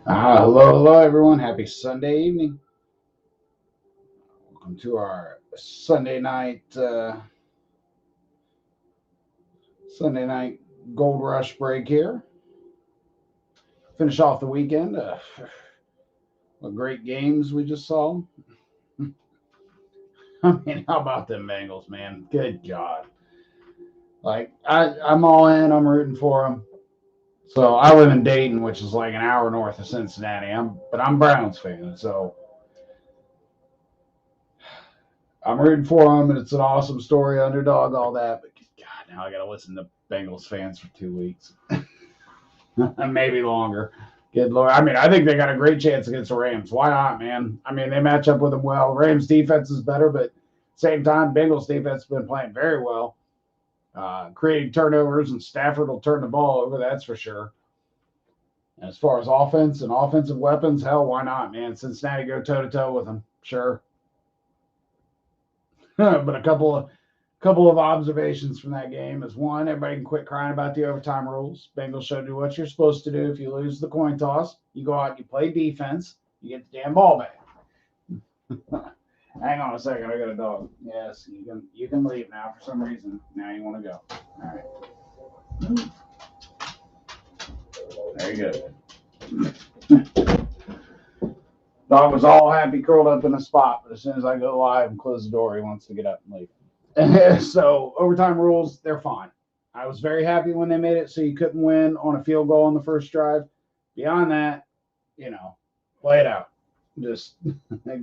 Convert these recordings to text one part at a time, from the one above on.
Hello, everyone. Happy Sunday evening. Welcome to our Sunday night Gold Rush break here. Finish off the weekend. What great games we just saw. I mean, how about them Bengals, man? Good God! I'm all in. I'm rooting for them. So I live in Dayton, which is like an hour north of Cincinnati. I'm Browns fan, so I'm rooting for them, and it's an awesome story, underdog, all that. But God, now I got to listen to Bengals fans for 2 weeks. Maybe longer. Good Lord. I mean, I think they got a great chance against the Rams. Why not, man? I mean, they match up with them well. Rams defense is better, but at the same time, Bengals defense has been playing very well, creating turnovers, and Stafford will turn the ball over, that's for sure. And as far as offense and offensive weapons, hell, why not, man? Cincinnati go toe to toe with them, sure. But a couple of observations from that game is one, everybody can quit crying about the overtime rules. Bengals showed you what you're supposed to do if you lose the coin toss. You go out, you play defense, you get the damn ball back. Hang on a second, I got a dog. Yes, you can leave now for some reason. Now you want to go. All right, there you go. Dog was all happy, curled up in a spot, but as soon as I go live and close the door, he wants to get up and leave. So overtime rules, they're fine. I was very happy when they made it so you couldn't win on a field goal on the first drive. Beyond that, play it out. Just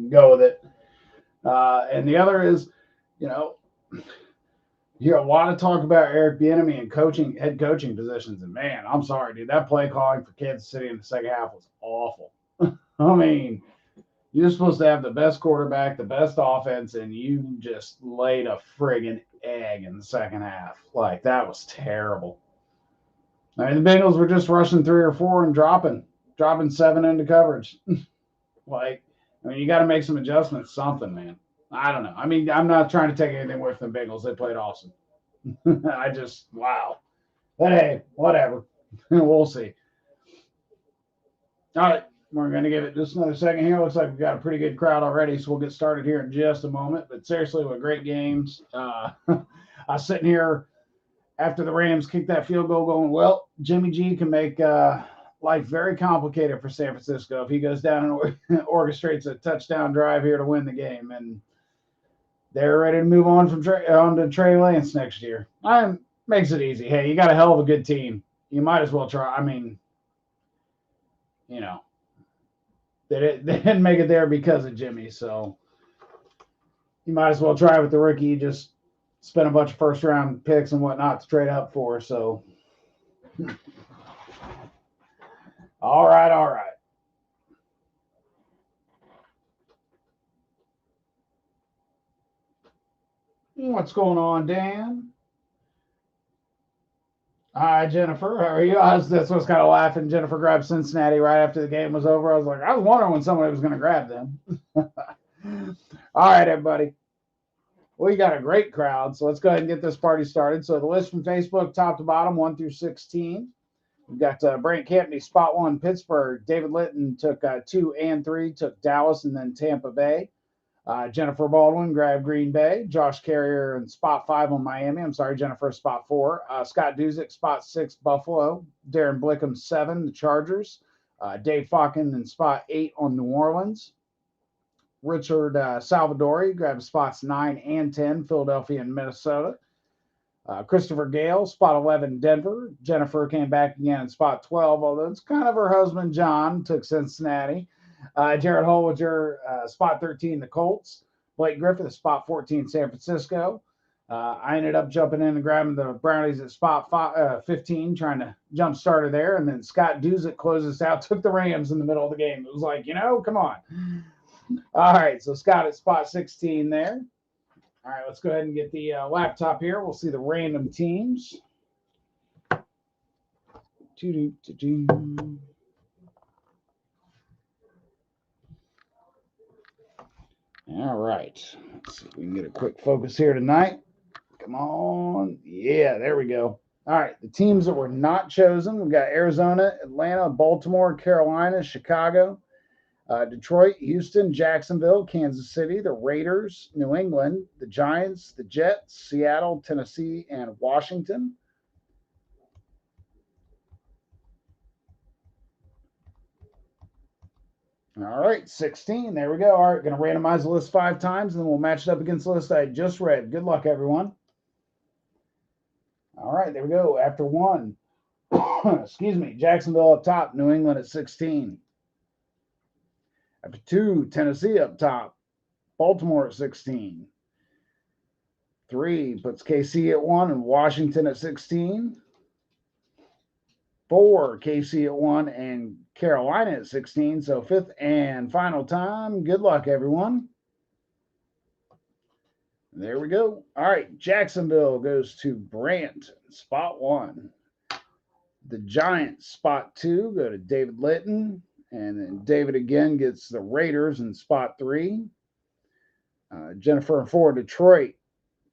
go with it. And the other is, you know, you hear a lot of talk about Eric Bieniemy and head coaching positions, and man, I'm sorry, dude, that play calling for Kansas City in the second half was awful. I mean, you're supposed to have the best quarterback, the best offense, and you just laid a friggin' egg in the second half. Like, that was terrible. I mean, the Bengals were just rushing three or four and dropping seven into coverage. Like, I mean, you got to make some adjustments, something, man. I don't know. I mean, I'm not trying to take anything away from the Bengals. They played awesome. Wow. But hey, whatever. We'll see. All right. We're going to give it just another second here. Looks like we've got a pretty good crowd already, so we'll get started here in just a moment. But seriously, what great games. I was sitting here after the Rams kicked that field goal going, well, Jimmy G can make life very complicated for San Francisco if he goes down and orchestrates a touchdown drive here to win the game. And they're ready to move on on to Trey Lance next year. Makes it easy. Hey, you got a hell of a good team. You might as well try. I mean, you know, they didn't make it there because of Jimmy, so you might as well try with the rookie. You just spent a bunch of first round picks and whatnot to trade up for. So, all right, all right. What's going on, Dan? Hi, Jennifer. How are you? That's what's kind of laughing. Jennifer grabbed Cincinnati right after the game was over. I was wondering when somebody was going to grab them. All right, everybody. We got a great crowd, so let's go ahead and get this party started. So the list from Facebook, top to bottom, 1 through 16. We've got Brent Campney, spot one, Pittsburgh. David Litton took 2 and 3, took Dallas and then Tampa Bay. Jennifer Baldwin grabbed Green Bay. Josh Carrier in spot 5 on Miami. I'm sorry, Jennifer, spot 4. Scott Duzick, spot 6, Buffalo. Darren Blickham, 7, the Chargers. Dave Falkin in spot 8 on New Orleans. Richard Salvadori grabbed spots 9 and 10, Philadelphia and Minnesota. Christopher Gale, spot 11, Denver. Jennifer came back again in spot 12, although it's kind of her husband, John, took Cincinnati. Jared Holwiger, spot 13, the Colts. Blake Griffith, spot 14, San Francisco. I ended up jumping in and grabbing the Brownies at spot 15, trying to jump starter there. And then Scott Duzick closes out, took the Rams in the middle of the game. It was like, come on. All right, so Scott at spot 16 there. All right, let's go ahead and get the laptop here. We'll see the random teams. All right, let's see if we can get a quick focus here tonight. Come on. Yeah, there we go. All right, the teams that were not chosen, we got Arizona, Atlanta, Baltimore, Carolina, Chicago, Detroit, Houston, Jacksonville, Kansas City, the Raiders, New England, the Giants, the Jets, Seattle, Tennessee, and Washington. All right, 16. There we go. All right, going to randomize the list 5 times, and then we'll match it up against the list I just read. Good luck, everyone. All right, there we go. After 1, excuse me, Jacksonville up top, New England at 16. After 2, Tennessee up top, Baltimore at 16. 3 puts KC at 1 and Washington at 16. 4, KC at 1 and Carolina at 16. So 5th and final time. Good luck, everyone. There we go. All right, Jacksonville goes to Brant, spot 1. The Giants, spot 2, go to David Litton. And then David again gets the Raiders in spot 3. Jennifer and 4, Detroit.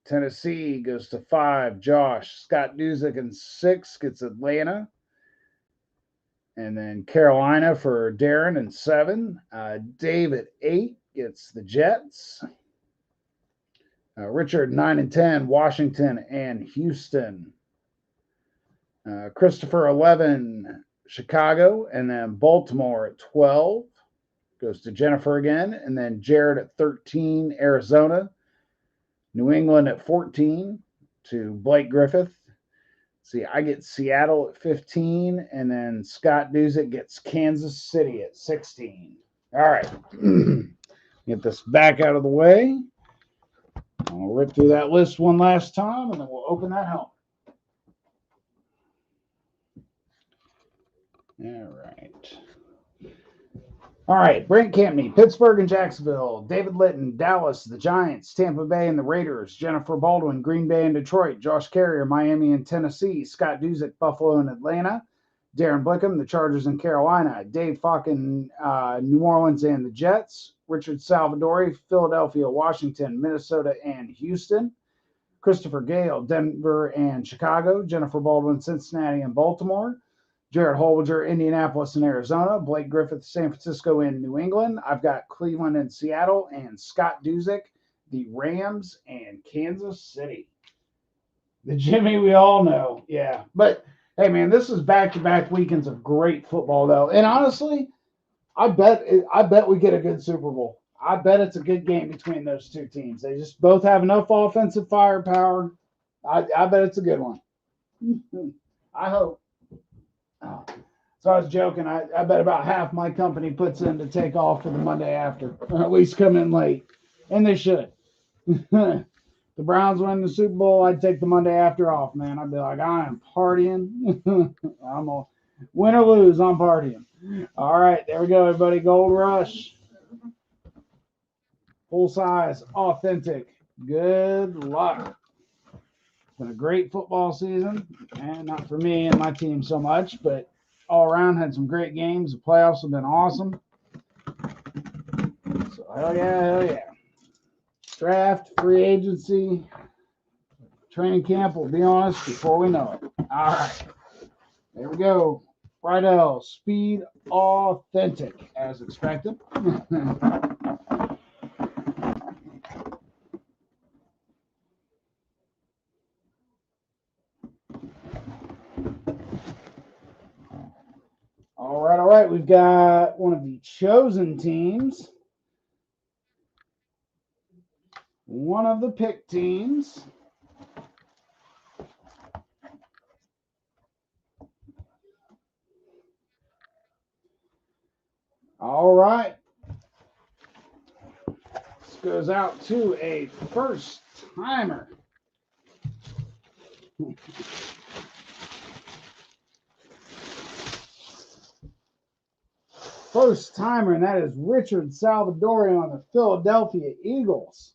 Tennessee goes to 5, Josh. Scott Duzick in 6 gets Atlanta. And then Carolina for Darren in 7. David 8 gets the Jets. Richard 9 and 10, Washington and Houston. Christopher 11, Chicago. And then Baltimore at 12 goes to Jennifer again. And then Jared at 13, Arizona. New England at 14 to Blake Griffith. See, I get Seattle at 15, and then Scott Duzick gets Kansas City at 16. All right. Get this back out of the way. I'll rip through that list one last time, and then we'll open that helmet. All right. All right, Brent Campney, Pittsburgh and Jacksonville, David Litton, Dallas, the Giants, Tampa Bay and the Raiders, Jennifer Baldwin, Green Bay and Detroit, Josh Carrier, Miami and Tennessee, Scott Duzick, Buffalo and Atlanta, Darren Blickham, the Chargers and Carolina, Dave Falk in New Orleans and the Jets, Richard Salvadori, Philadelphia, Washington, Minnesota and Houston, Christopher Gale, Denver and Chicago, Jennifer Baldwin, Cincinnati and Baltimore, Jared Holwiger, Indianapolis and Arizona. Blake Griffith, San Francisco and New England. I've got Cleveland and Seattle. And Scott Duzick, the Rams and Kansas City. The Jimmy we all know. Yeah. But, hey, man, this is back-to-back weekends of great football, though. And honestly, I bet we get a good Super Bowl. I bet it's a good game between those two teams. They just both have enough offensive firepower. I bet it's a good one. I hope. So I was joking. I bet about half my company puts in to take off for the Monday after, or at least come in late. And they should. The Browns win the Super Bowl, I'd take the Monday after off, man. I'd be like, I am partying. I'm a win or lose, I'm partying. All right, there we go, everybody. Gold Rush. Full size, authentic. Good luck. It's been a great football season, and not for me and my team so much, but all around had some great games. The playoffs have been awesome. So hell yeah. Draft, free agency, training camp will be on us before we know it. All right. There we go. Friedel, Speed Authentic, as expected. All right. We've got one of the chosen teams. One of the pick teams. All right. This goes out to a first timer. First timer, and that is Richard Salvadori on the Philadelphia Eagles.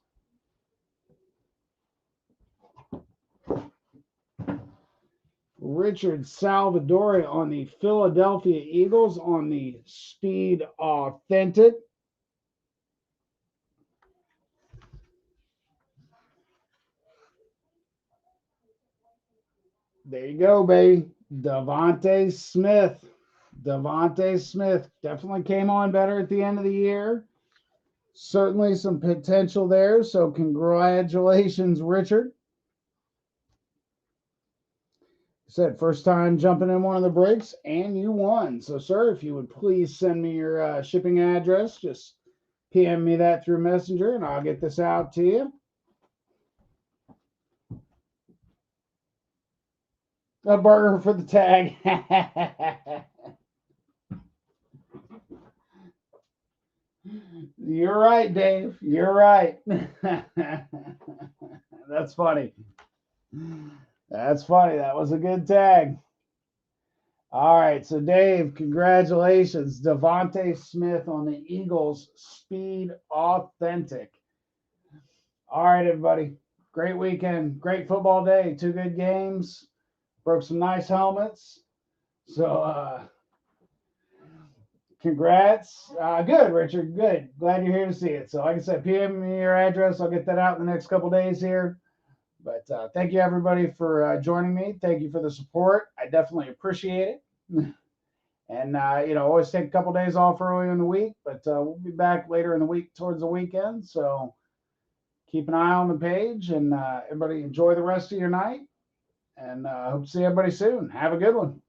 Richard Salvadori on the Philadelphia Eagles on the Speed Authentic. There you go, baby. Devontae Smith. Devontae Smith definitely came on better at the end of the year. Certainly some potential there. So congratulations, Richard. Said first time jumping in one of the breaks, and you won. So, sir, if you would please send me your shipping address, just PM me that through Messenger, and I'll get this out to you. A burger for the tag. You're right, Dave. You're right. That's funny. That's funny. That was a good tag. All right, so Dave, congratulations. Devontae Smith on the Eagles Speed Authentic. All right, everybody. Great weekend. Great football day. Two good games. Broke some nice helmets. So, congrats. Good, Richard. Good. Glad you're here to see it. So, like I said, PM me your address. I'll get that out in the next couple days here. But thank you, everybody, for joining me. Thank you for the support. I definitely appreciate it. And, always take a couple days off early in the week, but we'll be back later in the week towards the weekend. So keep an eye on the page, and everybody enjoy the rest of your night. And hope to see everybody soon. Have a good one.